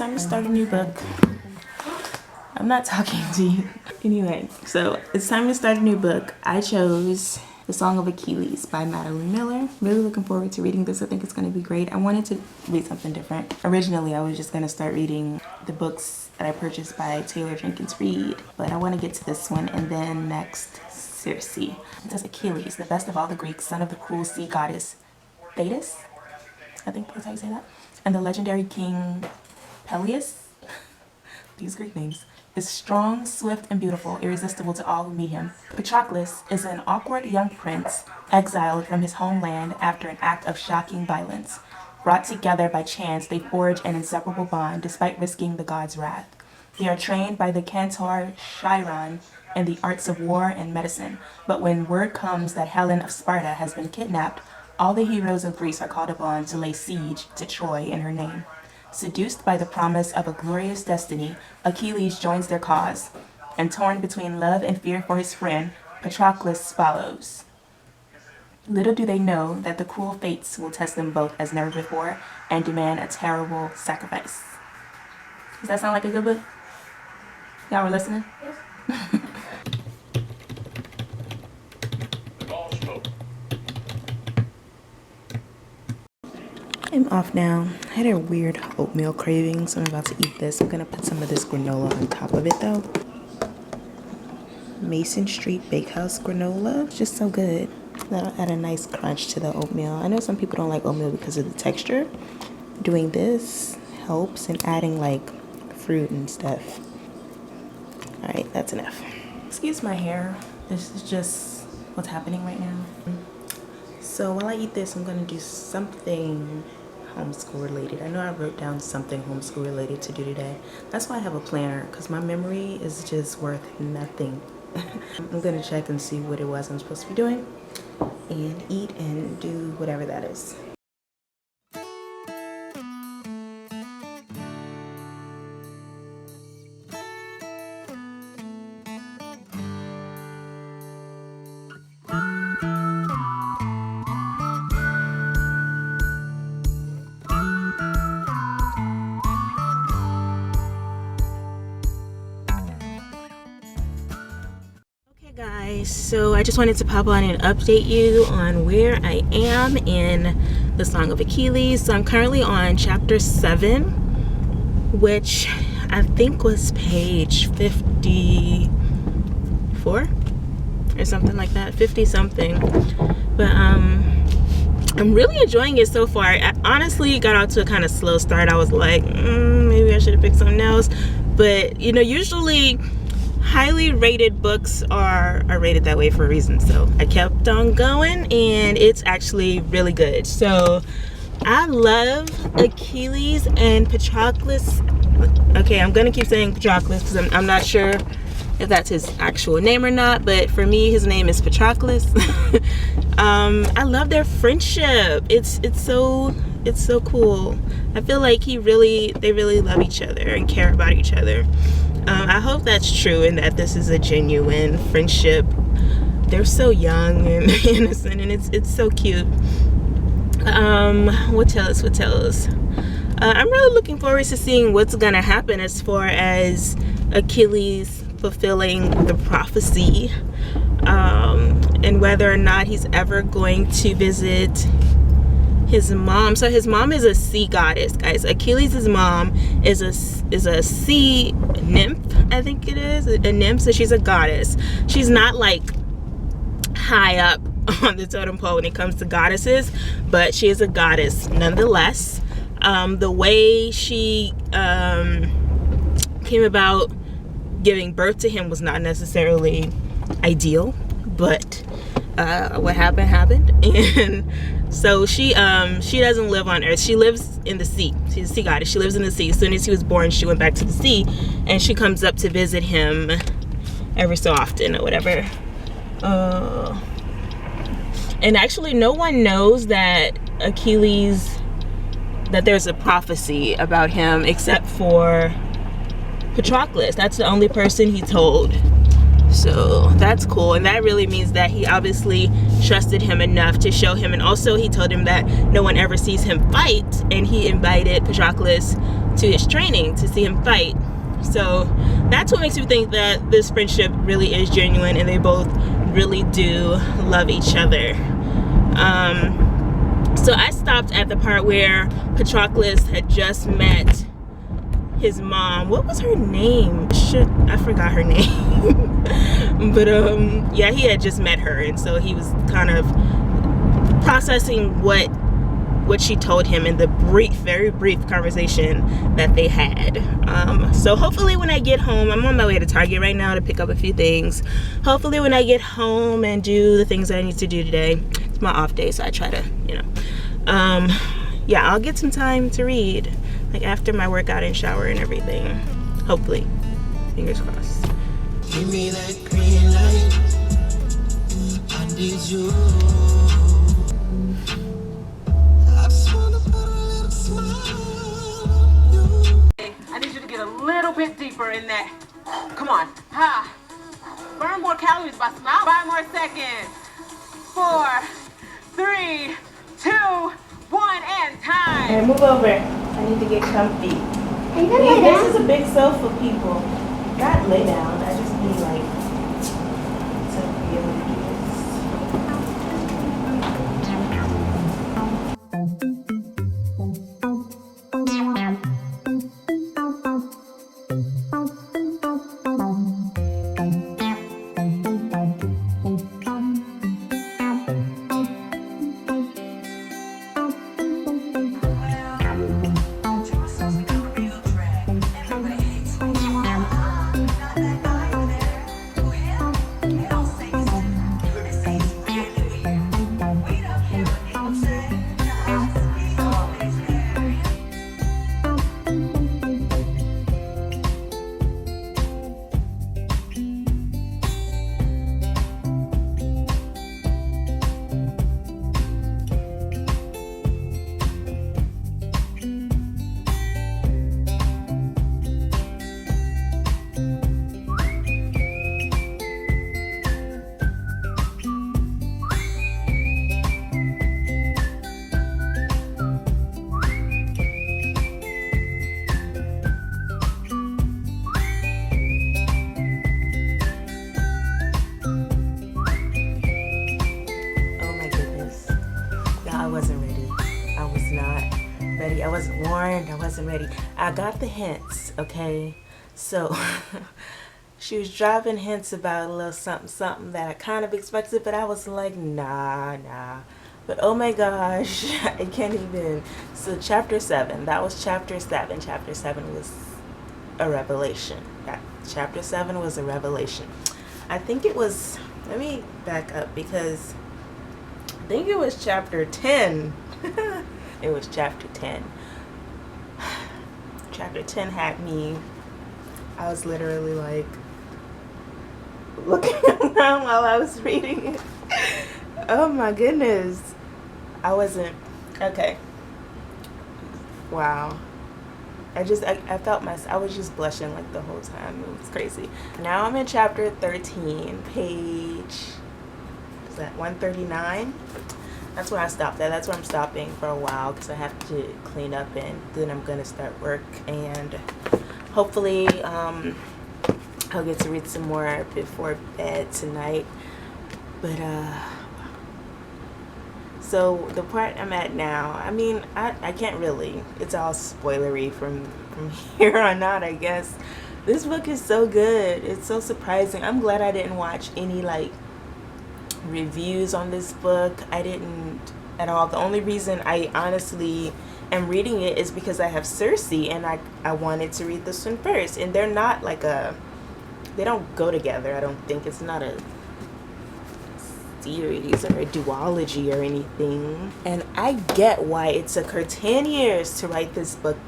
time to start a new book. I'm not talking to you. Anyway, so it's time to start a new book. I chose The Song of Achilles by Madeline Miller. Really looking forward to reading this. I think it's going to be great. I wanted to read something different. Originally, I was just going to start reading the books that I purchased by Taylor Jenkins Reid, but I want to get to this one and then next Circe. It says Achilles, the best of all the Greeks, son of the cruel sea goddess Thetis, I think that's how you say that, and the legendary king Peleus, these Greek names, is strong, swift, and beautiful, irresistible to all who meet him. Patroclus is an awkward young prince exiled from his homeland after an act of shocking violence. Brought together by chance, they forge an inseparable bond despite risking the god's wrath. They are trained by the Cantor Chiron in the arts of war and medicine, but when word comes that Helen of Sparta has been kidnapped, all the heroes of Greece are called upon to lay siege to Troy in her name. Seduced by the promise of a glorious destiny, Achilles joins their cause, and torn between love and fear for his friend, Patroclus follows. Little do they know that the cruel fates will test them both as never before and demand a terrible sacrifice. Does that sound like a good book? Y'all were listening? Yes. I'm off now. I had a weird oatmeal craving, so I'm about to eat this. I'm gonna put some of this granola on top of it though. Mason Street Bakehouse granola. It's just so good. That'll add a nice crunch to the oatmeal. I know some people don't like oatmeal because of the texture. Doing this helps, and adding like fruit and stuff. Alright, that's enough. Excuse my hair. This is just what's happening right now. So while I eat this, I'm gonna do something homeschool related. I know I wrote down something homeschool related to do today. That's why I have a planner, because my memory is just worth nothing. I'm gonna check and see what it was I'm supposed to be doing and eat and do whatever that is. Guys, so I just wanted to pop on and update you on where I am in the Song of Achilles. So I'm currently on chapter 7, which I think was page 54 or something like that, 50 something. But I'm really enjoying it so far. I honestly got out to a kind of slow start. I was like, maybe I should have picked something else, but you know, usually highly rated books are rated that way for a reason. So I kept on going, and it's actually really good. So I love Achilles and Patroclus. Okay, I'm gonna keep saying Patroclus because I'm not sure if that's his actual name or not, but for me his name is Patroclus. I love their friendship. It's so cool. I feel like they really love each other and care about each other. I hope that's true and that this is a genuine friendship. They're so young and innocent, and it's so cute. What else? I'm really looking forward to seeing what's gonna happen as far as Achilles fulfilling the prophecy, and whether or not he's ever going to visit his mom. So his mom is a sea goddess, guys. Achilles' mom is a sea nymph, I think it is, a nymph. So she's a goddess. She's not like high up on the totem pole when it comes to goddesses, but she is a goddess nonetheless. The way she came about giving birth to him was not necessarily ideal, but what happened. And so she doesn't live on Earth. She lives in the sea. She's a sea goddess. She lives in the sea. As soon as he was born, she went back to the sea, and she comes up to visit him every so often or whatever. And actually, no one knows that there's a prophecy about him except for Patroclus. That's the only person he told. So that's cool, and that really means that he obviously trusted him enough to show him. And also he told him that no one ever sees him fight, and he invited Patroclus to his training to see him fight. So that's what makes me think that this friendship really is genuine, and they both really do love each other. So I stopped at the part where Patroclus had just met his mom. What was her name? Shit, I forgot her name. But yeah, he had just met her, and so he was kind of processing what she told him in the very brief conversation that they had. So hopefully when I get home, I'm on my way to Target right now to pick up a few things. Hopefully when I get home and do the things that I need to do today, it's my off day, so I try to, yeah, I'll get some time to read, like after my workout and shower and everything. Hopefully, fingers crossed. Give me that green light. I need you. I just wanna put a little smile on you. I need you to get a little bit deeper in that. Come on. Ha. Burn more calories by smiling. 5 more seconds. 4, 3, 2, 1, and time. Alright, move over. I need to get comfy. Are you gonna lay down? This is a big sofa, people. Not lay down. I just need like to be able to do I wasn't warned. I wasn't ready. I got the hints, okay? So she was dropping hints about a little something that I kind of expected, but I was like, nah. But oh my gosh, I can't even. So chapter 7, that was chapter 7. Chapter 7 was a revelation. Chapter 7 was a revelation. I think it was, let me back up because I think it was chapter 10. It was chapter 10. Chapter 10 had me, I was literally like looking around while I was reading it. Oh my goodness. I wasn't, okay. Wow. I felt I was just blushing like the whole time. It was crazy. Now I'm in chapter 13, page, is that 139? That's where I stopped at. That's where I'm stopping for a while because I have to clean up and then I'm going to start work. And hopefully I'll get to read some more before bed tonight. But, so the part I'm at now, I mean, I can't really. It's all spoilery from here on out, I guess. This book is so good. It's so surprising. I'm glad I didn't watch any, like, reviews on this book. I didn't at all. The only reason I honestly am reading it is because I have Cersei and I wanted to read this one first, and they're not like they don't go together. I don't think it's not a series or a duology or anything, and I get why it took her 10 years to write this book.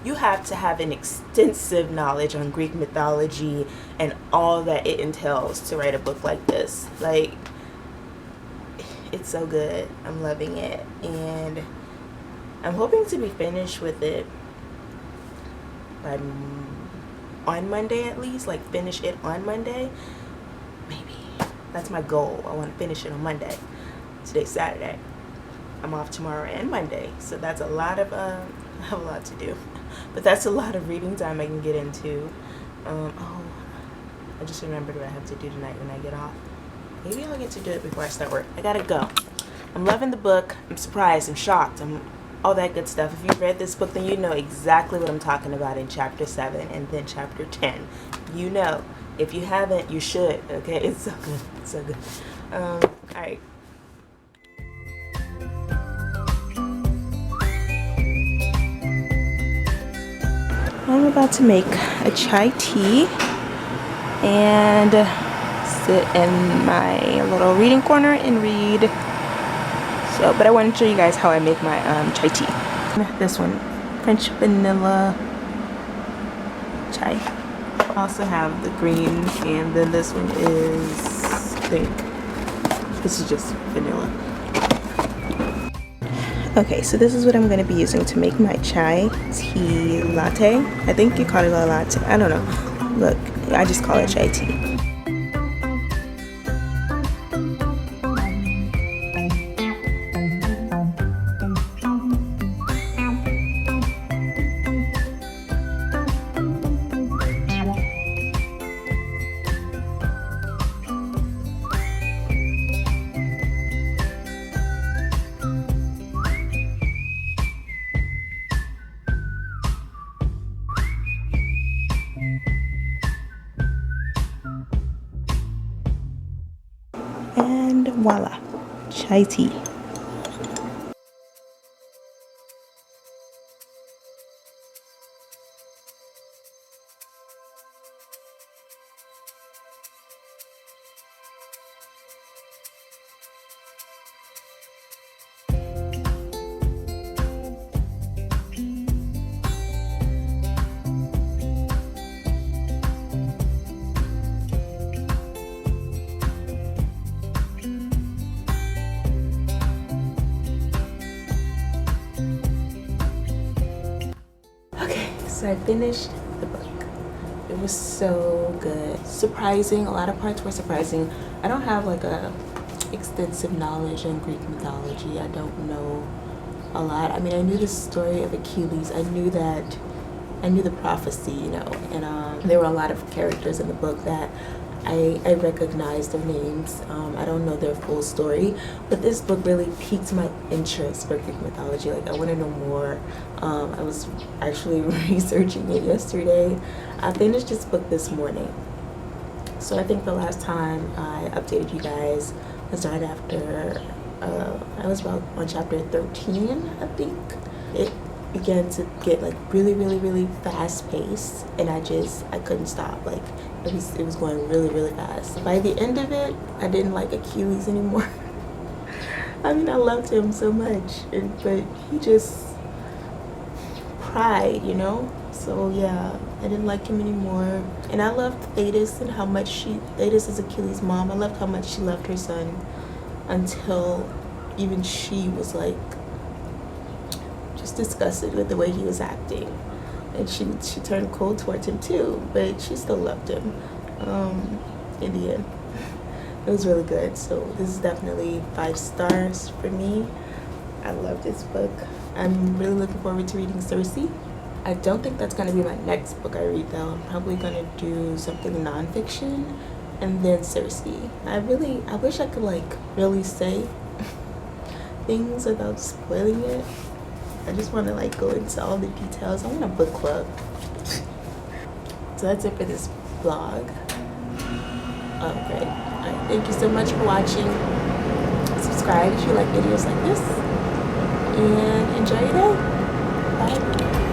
You have to have an extensive knowledge on Greek mythology and all that it entails to write a book like this. Like, it's so good. I'm loving it, and I'm hoping to be finished with it on Monday, at least, like finish it on Monday. That's my goal. I want to finish it on Monday. Today's Saturday. I'm off tomorrow and Monday, so that's a lot of I have a lot to do, but that's a lot of reading time I can get into. Oh, I just remembered what I have to do tonight when I get off. Maybe I'll get to do it before I start work. I gotta go. I'm loving the book. I'm surprised. I'm shocked. I'm all that good stuff. If you've read this book, then you know exactly what I'm talking about in chapter 7 and then chapter 10. You know. If you haven't, you should. Okay, it's so good. It's so good. All right. I'm about to make a chai tea and sit in my little reading corner and read. So, but I want to show you guys how I make my chai tea. This one, French vanilla chai. I also have the green, and then this one is pink. This is just vanilla. Okay, so this is what I'm going to be using to make my chai tea latte. I think you call it a latte. I don't know. Look, I just call it chai tea. And voila, chai tea. So I finished the book. It was so good. Surprising. A lot of parts were surprising. I don't have like a extensive knowledge in Greek mythology. I don't know a lot. I mean, I knew the story of Achilles. I knew the prophecy, you know, and there were a lot of characters in the book that I recognized their names. I don't know their full story, but this book really piqued my interest for Greek mythology. Like, I want to know more. I was actually researching it yesterday. I finished this book this morning. So I think the last time I updated you guys was right after, I was about on chapter 13, I think. It began to get like really fast paced, and I couldn't stop. Like, it was going really fast. By the end of it, I didn't like Achilles anymore. I mean, I loved him so much, but he just cried, you know? So yeah, I didn't like him anymore. And I loved Thetis and how much Thetis is Achilles' mom. I loved how much she loved her son until even she was like just disgusted with the way he was acting. And she turned cold towards him too, but she still loved him in the end. It was really good. So this is definitely 5 stars for me. I love this book. I'm really looking forward to reading Circe. I don't think that's going to be my next book I read though. I'm probably going to do something nonfiction and then Circe. I wish I could like really say things without spoiling it. I just want to like go into all the details. I want a book club. So that's it for this vlog. Okay. Alright, thank you so much for watching. Subscribe if you like videos like this. And enjoy your day. Bye.